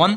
1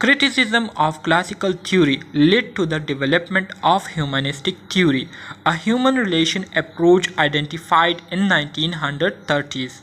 Criticism of classical theory led to the development of humanistic theory, a human relation approach identified in 1930s.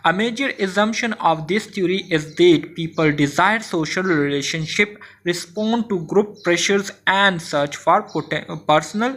A major assumption of this theory is that people desire social relationship, respond to group pressures and search for personal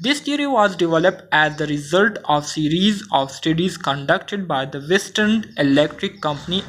This theory was developed as the result of series of studies conducted by the Western Electric Company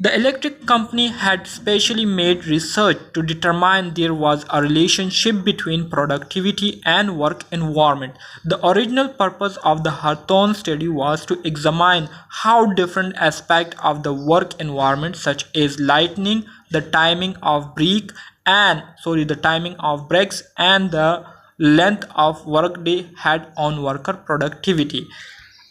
The electric company had specially made research to determine there was a relationship between productivity and work environment. The original purpose of the Hawthorne study was to examine how different aspects of the work environment such as lighting, the timing of breaks and the length of workday had on worker productivity.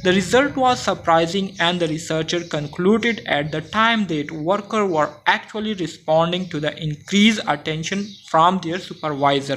The result was surprising and the researcher concluded at the time that workers were actually responding to the increased attention from their supervisor۔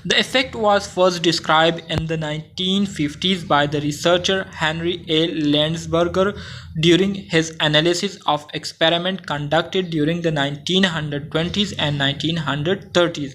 The effect was first described in the 1950s by the researcher Henry A. Landsberger during his analysis of experiments conducted during the 1920s and 1930s۔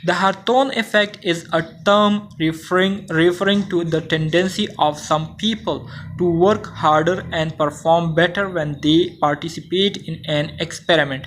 The Hawthorne effect is a term referring to the tendency of some people to work harder and perform better when they participate in an experiment۔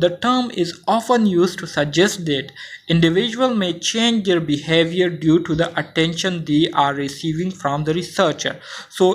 the term is often used to suggest that individuals may change their behavior due to the attention they are receiving from the researcher۔ So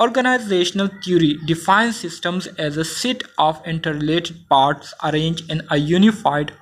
Organizational theory defines systems as a set of interrelated parts arranged in a unified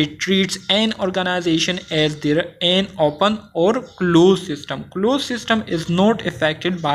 It treats an organization as their an open or closed system۔ Closed system is not affected by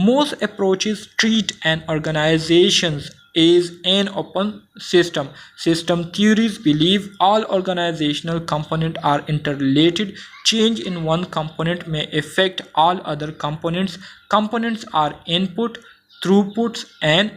Most approaches treat an organization is an open system۔ System theories believe all organizational components are interrelated۔ Change in one component may affect all other components۔ Components are input، throughputs and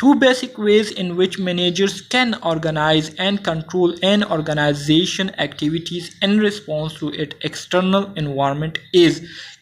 2 basic ways in which managers can organize and control an organization activities in response to its external environment is.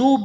2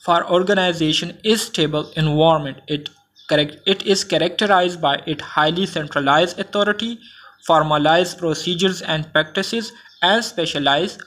for organization is stable environment. It is characterized by its highly centralized authority, formalized procedures and practices, and specialized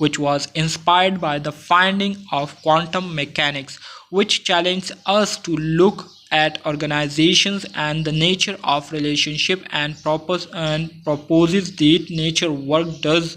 which was inspired by the finding of quantum mechanics, which challenged us to look at organizations and the nature of relationship and proposes that nature work does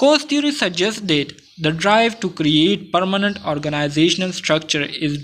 Cause theory suggests that the drive to create permanent organizational structure is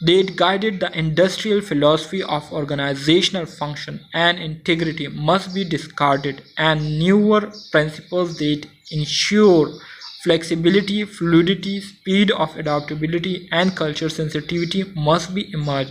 that guided the industrial philosophy of organizational function and integrity must be discarded, and newer principles that ensure flexibility, fluidity, speed of adaptability and culture sensitivity must be emerged۔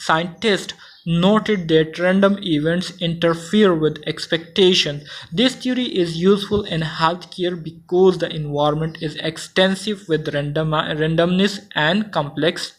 scientists noted that random events interfere with expectations. This theory is useful in healthcare because the environment is extensive with randomness and complex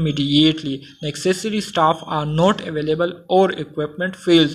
intermediately, necessary staff are not available or equipment fails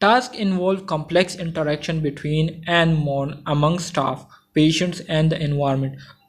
Tasks involve complex interaction between and among staff, patients and the environment۔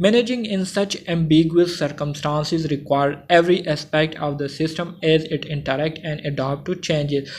Managing in such ambiguous circumstances require every aspect of the system as it interact and adapt to changes۔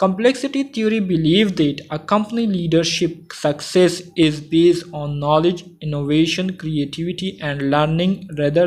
Complexity theory believes that a company leadership success is based on knowledge, innovation, creativity and learning rather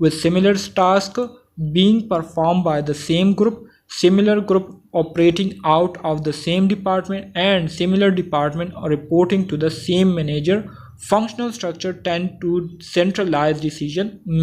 with similar tasks being performed by the same group, similar group operating out of the same department and similar department reporting to the same manager. Functional structure tend to centralize decision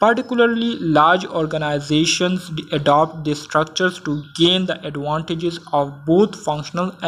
Particularly large organizations adopt these structures to gain the advantages of both functional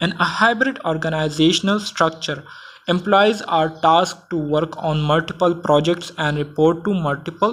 In a hybrid organizational structure, employees are tasked to work on multiple projects and report to multiple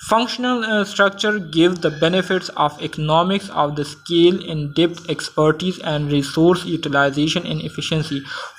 Functional structure gives the benefits of economics of the scale in depth expertise and resource utilization in efficiency.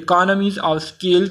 economies of scale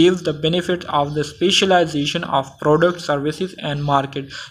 gives the benefit of the specialization of product, services and market.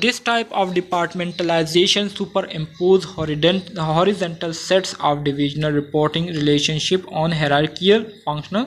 this type of departmentalization superimpose horizontal sets of divisional reporting relationship on hierarchical functional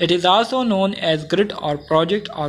it is also known as grid or project or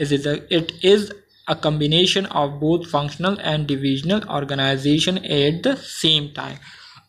it is a combination of both functional and divisional organization at the same time.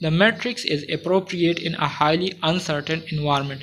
The matrix is appropriate in a highly uncertain environment.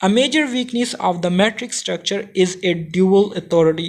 A major weakness of the metric structure is a dual authority.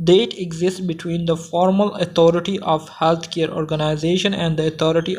that exists between the formal authority of healthcare organization and the authority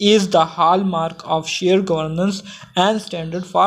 is the hallmark of share governance and standard for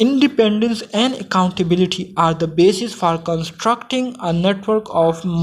Independence and accountability are the basis for constructing a network of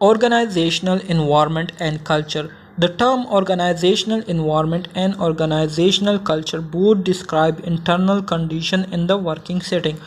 Organizational environment and culture. The term organizational environment and organizational culture both describe internal condition in the working setting.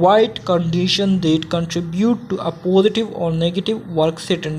wide condition that contribute to a positive or negative work setting.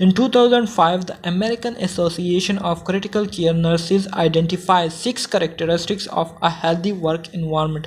In 2005 the American Association of Critical Care Nurses identified 6 characteristics of a healthy work environment.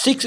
6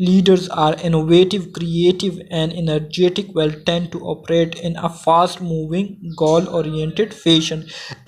leaders are innovative, creative and energetic will tend to operate in a fast moving goal oriented fashion.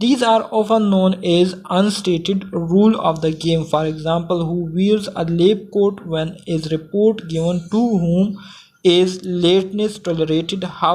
These are often known as unstated rule of the game. For example, who wears a lab coat when is report given to whom is lateness tolerated, how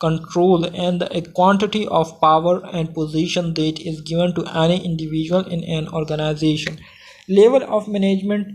control and the quantity of power and position that is given to any individual in an organization. Level of management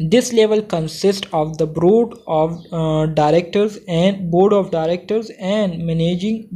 this level consists of the board of directors and managing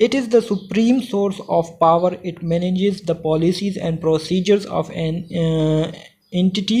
It is the supreme source of power. It manages the policies and procedures of an entity.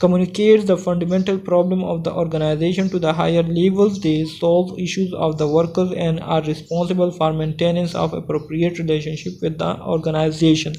communicates the fundamental problem of the organization to the higher levels. They solve issues of the workers and are responsible for maintenance of appropriate relationship with the organization.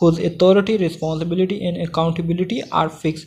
whose authority, responsibility and accountability are fixed.